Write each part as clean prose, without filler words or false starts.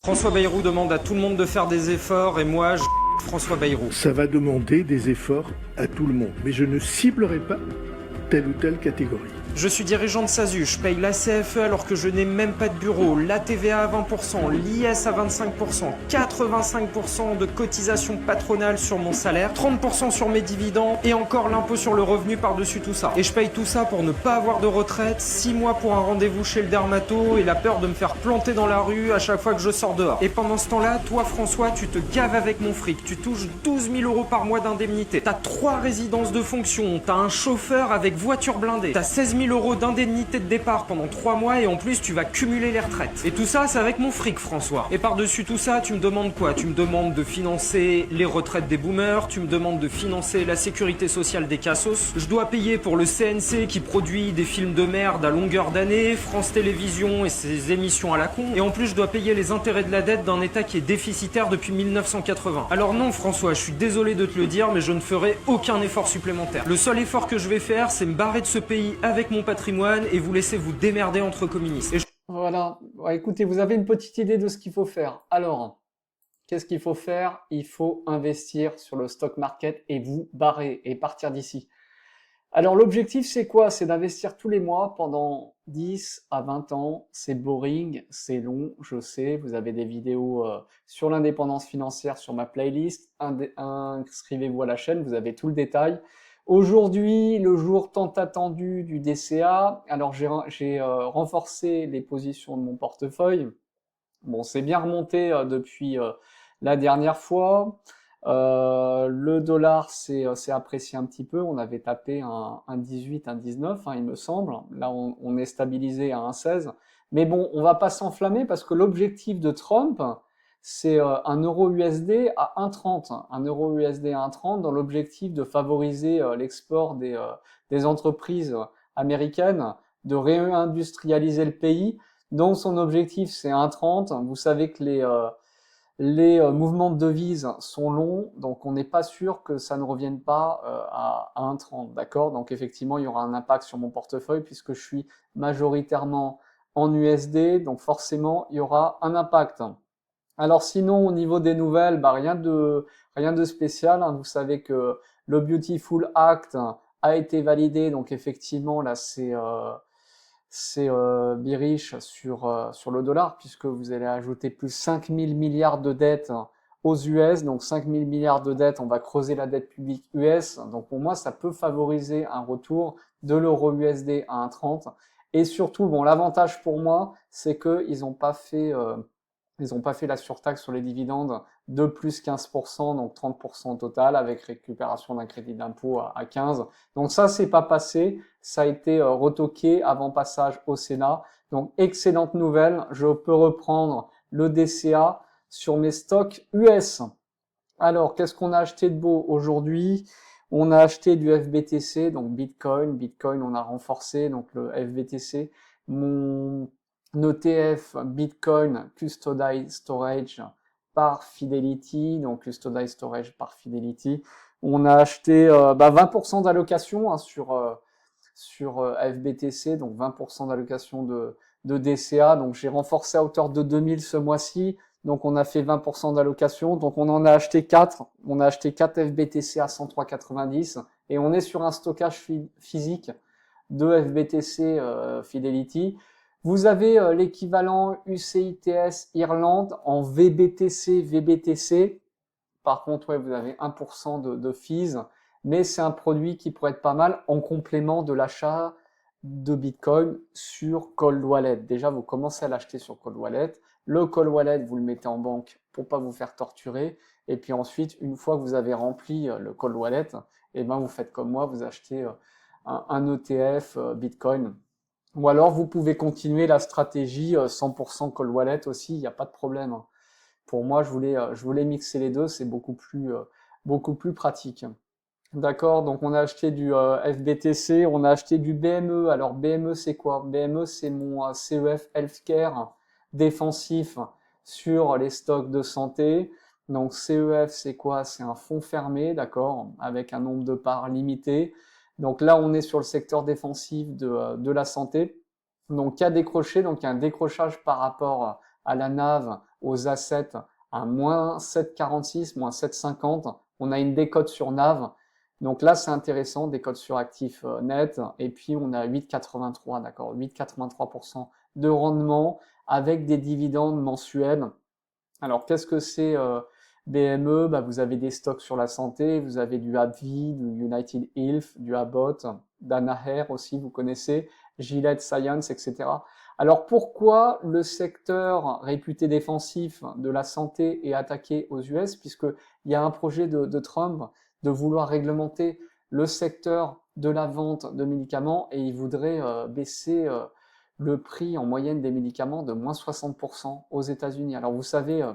François Bayrou demande à tout le monde de faire des efforts et moi, François Bayrou. Ça va demander des efforts à tout le monde, mais je ne ciblerai pas telle ou telle catégorie. Je suis dirigeant de SASU, je paye la CFE alors que je n'ai même pas de bureau, la TVA à 20%, l'IS à 25%, 85% de cotisation patronale sur mon salaire, 30% sur mes dividendes et encore l'impôt sur le revenu par-dessus tout ça. Et je paye tout ça pour ne pas avoir de retraite, 6 mois pour un rendez-vous chez le dermato et la peur de me faire planter dans la rue à chaque fois que je sors dehors. Et pendant ce temps-là, toi François, tu te gaves avec mon fric, tu touches 12 000 € par mois d'indemnité, t'as 3 résidences de fonction, t'as un chauffeur avec voiture blindée, t'as 16 000 € d'indemnité de départ pendant 3 mois et en plus tu vas cumuler les retraites. Et tout ça c'est avec mon fric François. Et par-dessus tout ça tu me demandes quoi? Tu me demandes de financer les retraites des boomers, tu me demandes de financer la sécurité sociale des cassos, je dois payer pour le CNC qui produit des films de merde à longueur d'année, France Télévisions et ses émissions à la con, et en plus je dois payer les intérêts de la dette d'un état qui est déficitaire depuis 1980. Alors non François, je suis désolé de te le dire mais je ne ferai aucun effort supplémentaire. Le seul effort que je vais faire c'est me barrer de ce pays avec mon patrimoine et vous laissez vous démerder entre communistes. Voilà, ouais, écoutez, vous avez une petite idée de ce qu'il faut faire. Alors, qu'est-ce qu'il faut faire? Il faut investir sur le stock market et vous barrer et partir d'ici. Alors l'objectif c'est quoi? C'est d'investir tous les mois pendant 10 à 20 ans. C'est boring, c'est long, je sais. Vous avez des vidéos sur l'indépendance financière sur ma playlist. Inscrivez-vous à la chaîne, vous avez tout le détail. Aujourd'hui, le jour tant attendu du DCA. Alors j'ai renforcé les positions de mon portefeuille. Bon, c'est bien remonté depuis la dernière fois. Le dollar s'est apprécié un petit peu. On avait tapé un 18, un 19, hein, il me semble. Là, on est stabilisé à un 16. Mais bon, on va pas s'enflammer parce que l'objectif de Trump, c'est un euro USD à 1,30. Un euro USD à 1,30 dans l'objectif de favoriser l'export des entreprises américaines, de réindustrialiser le pays. Donc son objectif, c'est 1,30. Vous savez que les mouvements de devises sont longs, donc on n'est pas sûr que ça ne revienne pas à 1,30, d'accord? Donc effectivement, il y aura un impact sur mon portefeuille puisque je suis majoritairement en USD, donc forcément, il y aura un impact. Alors sinon, au niveau des nouvelles, bah, rien de spécial, hein. Vous savez que le Beautiful Act a été validé, donc effectivement, là, c'est bearish sur le dollar, puisque vous allez ajouter plus 5 000 milliards de dettes aux US, donc 5 000 milliards de dettes, on va creuser la dette publique US, donc pour moi, ça peut favoriser un retour de l'euro USD à 1,30. Et surtout, bon, l'avantage pour moi, c'est qu'ils n'ont pas fait... ils n'ont pas fait la surtaxe sur les dividendes de plus 15%, donc 30% au total, avec récupération d'un crédit d'impôt à 15%. Donc ça, c'est pas passé. Ça a été retoqué avant passage au Sénat. Donc excellente nouvelle. Je peux reprendre le DCA sur mes stocks US. Alors, qu'est-ce qu'on a acheté de beau aujourd'hui? On a acheté du FBTC, donc Bitcoin. Bitcoin, on a renforcé, donc le FBTC. Mon ETF Bitcoin Custodial Storage par Fidelity, donc Custodial Storage par Fidelity. On a acheté 20% d'allocation, hein, sur FBTC, donc 20% d'allocation de DCA. Donc j'ai renforcé à hauteur de 2000 ce mois-ci. Donc on a fait 20% d'allocation. Donc on en a acheté 4. On a acheté 4 FBTC à 103,90 et on est sur un stockage physique de FBTC Fidelity. Vous avez l'équivalent UCITS Irlande en VBTC, VBTC. Par contre, ouais, vous avez 1% de fees, mais c'est un produit qui pourrait être pas mal en complément de l'achat de Bitcoin sur Cold Wallet. Déjà, vous commencez à l'acheter sur Cold Wallet. Le Cold Wallet, vous le mettez en banque pour pas vous faire torturer. Et puis ensuite, une fois que vous avez rempli le Cold Wallet, eh ben, vous faites comme moi, vous achetez un ETF Bitcoin. Ou alors, vous pouvez continuer la stratégie 100% Cold Wallet aussi, il n'y a pas de problème. Pour moi, je voulais mixer les deux, c'est beaucoup plus pratique. D'accord, donc on a acheté du FBTC, on a acheté du BME. Alors BME, c'est quoi? BME, c'est mon CEF Healthcare défensif sur les stocks de santé. Donc CEF, c'est quoi? C'est un fonds fermé, d'accord, avec un nombre de parts limité. Donc là, on est sur le secteur défensif de la santé. Donc il y a décroché, donc il y a un décrochage par rapport à la NAV aux assets à moins 7,46, moins 7,50. On a une décote sur NAV. Donc là, c'est intéressant, décote sur actif net. Et puis, on a 8,83, d'accord, 8,83% de rendement avec des dividendes mensuels. Alors, qu'est-ce que c'est BME? Bah, vous avez des stocks sur la santé, vous avez du AbbVie, du United Health, du Abbott, Danaher aussi, vous connaissez, Gilead Science, etc. Alors, pourquoi le secteur réputé défensif de la santé est attaqué aux US? Puisqu'il y a un projet de Trump de vouloir réglementer le secteur de la vente de médicaments et il voudrait baisser le prix en moyenne des médicaments de moins 60% aux États-Unis. Alors vous savez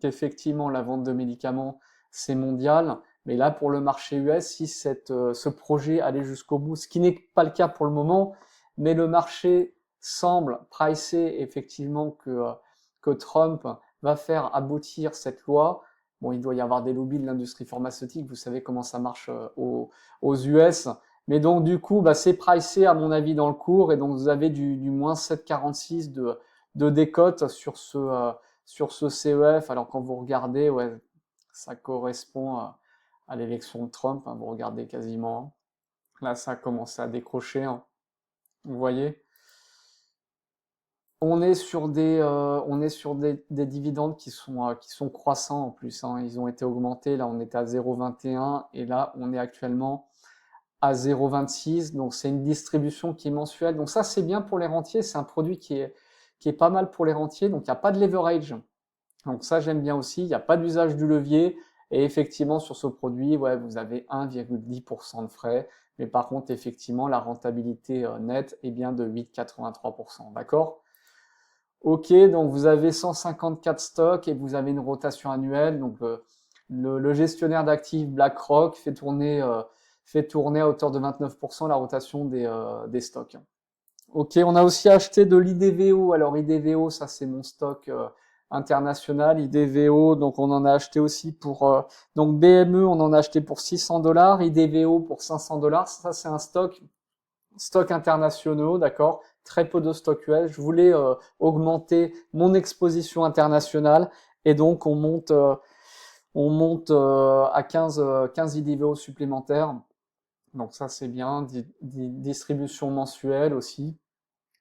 qu'effectivement la vente de médicaments c'est mondial, mais là pour le marché US, si ce projet allait jusqu'au bout, ce qui n'est pas le cas pour le moment, mais le marché semble pricer effectivement que Trump va faire aboutir cette loi. Bon, il doit y avoir des lobbies de l'industrie pharmaceutique, vous savez comment ça marche aux US. Mais donc du coup, bah, c'est pricé à mon avis dans le cours et donc vous avez du moins 7,46 de décote sur ce CEF. Alors quand vous regardez, ouais, ça correspond à l'élection de Trump, hein, vous regardez quasiment. Là, ça a commencé à décrocher, hein. Vous voyez. On est sur des dividendes qui sont croissants en plus, hein. Ils ont été augmentés. Là, on était à 0,21 et là, on est actuellement à 0,26. Donc, c'est une distribution qui est mensuelle. Donc, ça, c'est bien pour les rentiers. C'est un produit qui est pas mal pour les rentiers. Donc, il n'y a pas de leverage. Donc, ça, j'aime bien aussi. Il n'y a pas d'usage du levier. Et effectivement, sur ce produit, ouais, vous avez 1,10% de frais. Mais par contre, effectivement, la rentabilité nette est bien de 8,83%. D'accord? Ok, donc vous avez 154 stocks et vous avez une rotation annuelle. Donc le gestionnaire d'actifs BlackRock fait tourner à hauteur de 29% la rotation des stocks. Ok, on a aussi acheté de l'IDVO. Alors IDVO, ça c'est mon stock international. IDVO, donc on en a acheté aussi pour donc BME, on en a acheté pour $600, IDVO pour $500. Ça c'est un stock internationaux, d'accord, très peu de stocks US. Je voulais augmenter mon exposition internationale et donc on monte à 15 IDVO supplémentaires. Donc ça c'est bien, distribution mensuelle aussi,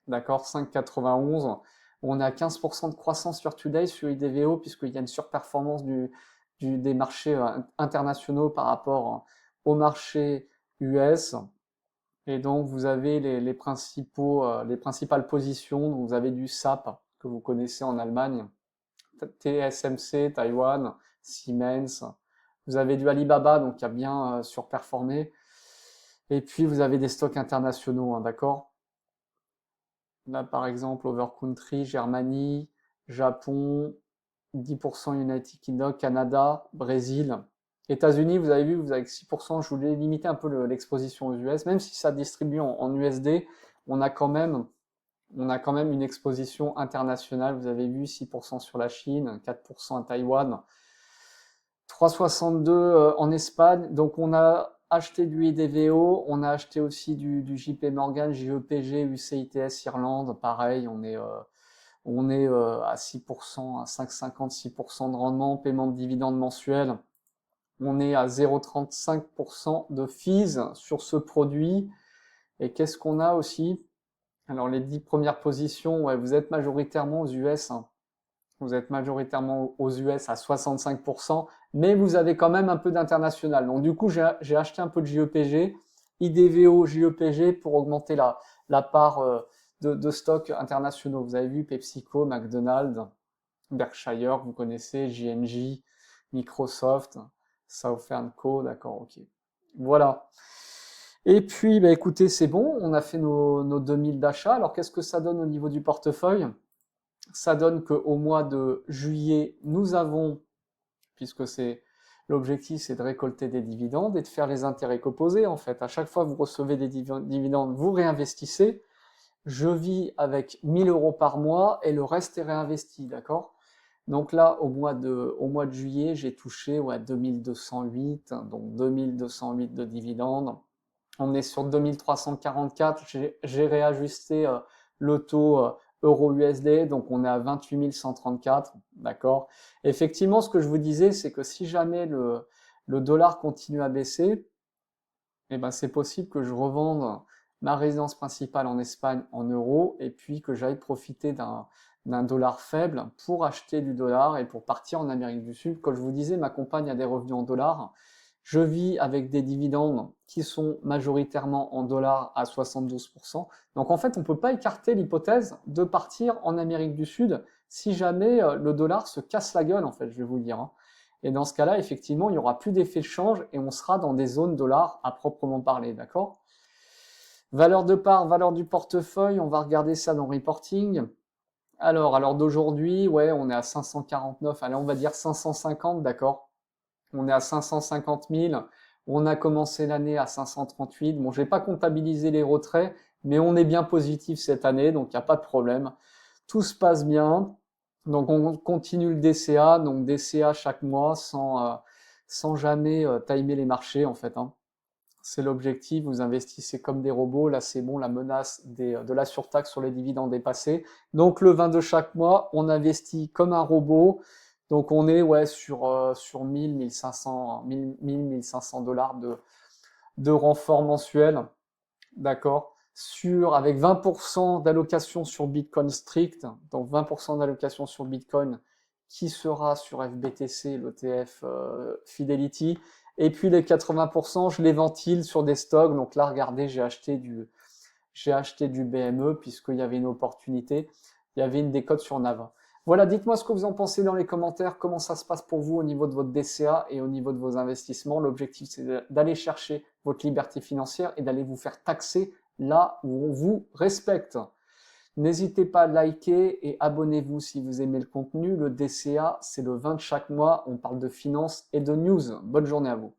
d'accord, 5,91. On est à 15% de croissance sur Today sur IDVO puisqu'il y a une surperformance des marchés internationaux par rapport au marché US. Et donc, vous avez les principales positions. Donc, vous avez du SAP, que vous connaissez en Allemagne, TSMC, Taïwan, Siemens. Vous avez du Alibaba, donc qui a bien surperformé. Et puis, vous avez des stocks internationaux, hein, d'accord? Là, par exemple, Overcountry, Germanie, Japon, 10% United Kingdom, Canada, Brésil. États-Unis, vous avez vu, vous avez 6%, je voulais limiter un peu l'exposition aux US, même si ça distribue en USD, on a quand même une exposition internationale. Vous avez vu 6% sur la Chine, 4% à Taïwan, 3,62 en Espagne. Donc on a acheté du IDVO, on a acheté aussi du JP Morgan, JEPG, UCITS Irlande, pareil, on est à 6%, à 5,50, 6% de rendement, paiement de dividendes mensuels. On est à 0,35% de fees sur ce produit. Et qu'est-ce qu'on a aussi? Alors les 10 premières positions, ouais, vous êtes majoritairement aux US, hein. Vous êtes majoritairement aux US à 65%, mais vous avez quand même un peu d'international. Donc du coup, j'ai acheté un peu de JEPG, IDVO, JEPG pour augmenter la part de stocks internationaux. Vous avez vu PepsiCo, McDonald's, Berkshire, vous connaissez, J&J, Microsoft, Southern Co, d'accord, ok. Voilà. Et puis, bah, écoutez, c'est bon, on a fait nos 2000 d'achats. Alors, qu'est-ce que ça donne au niveau du portefeuille? Ça donne qu'au mois de juillet, nous avons, puisque l'objectif, c'est de récolter des dividendes et de faire les intérêts composés, en fait. À chaque fois que vous recevez des dividendes, vous réinvestissez. Je vis avec 1000 euros par mois et le reste est réinvesti, d'accord? Donc là, au mois de juillet, j'ai touché 2208, donc 2208 de dividendes. On est sur 2344, j'ai réajusté le taux euro-USD, donc on est à 28 134, d'accord? Effectivement, ce que je vous disais, c'est que si jamais le dollar continue à baisser, eh ben, c'est possible que je revende ma résidence principale en Espagne en euros et puis que j'aille profiter d'un dollar faible pour acheter du dollar et pour partir en Amérique du Sud. Comme je vous disais, ma compagne a des revenus en dollars. Je vis avec des dividendes qui sont majoritairement en dollars à 72%. Donc en fait, on ne peut pas écarter l'hypothèse de partir en Amérique du Sud si jamais le dollar se casse la gueule, en fait, je vais vous le dire, hein. Et dans ce cas-là, effectivement, il n'y aura plus d'effet de change et on sera dans des zones dollars à proprement parler, d'accord? Valeur de part, valeur du portefeuille, on va regarder ça dans reporting. Alors, à l'heure d'aujourd'hui, ouais, on est à 549, allez, on va dire 550, d'accord? On est à 550 000, on a commencé l'année à 538. Bon, je vais pas comptabiliser les retraits, mais on est bien positif cette année, donc il n'y a pas de problème. Tout se passe bien. Donc on continue le DCA, donc DCA chaque mois sans jamais timer les marchés en fait, hein. C'est l'objectif, vous investissez comme des robots, là c'est bon, la menace de la surtaxe sur les dividendes est passée. Donc le 20 de chaque mois, on investit comme un robot, donc on est ouais, sur 1000, 1500, 1500 dollars de renfort mensuel, d'accord? Avec 20% d'allocation sur Bitcoin strict, donc 20% d'allocation sur Bitcoin qui sera sur FBTC, l'ETF Fidelity, et puis les 80%, je les ventile sur des stocks. Donc là, regardez, j'ai acheté du BME puisqu'il y avait une opportunité, il y avait une décote sur NAV. Voilà, dites-moi ce que vous en pensez dans les commentaires, comment ça se passe pour vous au niveau de votre DCA et au niveau de vos investissements. L'objectif, c'est d'aller chercher votre liberté financière et d'aller vous faire taxer là où on vous respecte. N'hésitez pas à liker et abonnez-vous si vous aimez le contenu. Le DCA, c'est le 20 de chaque mois. On parle de finance et de news. Bonne journée à vous.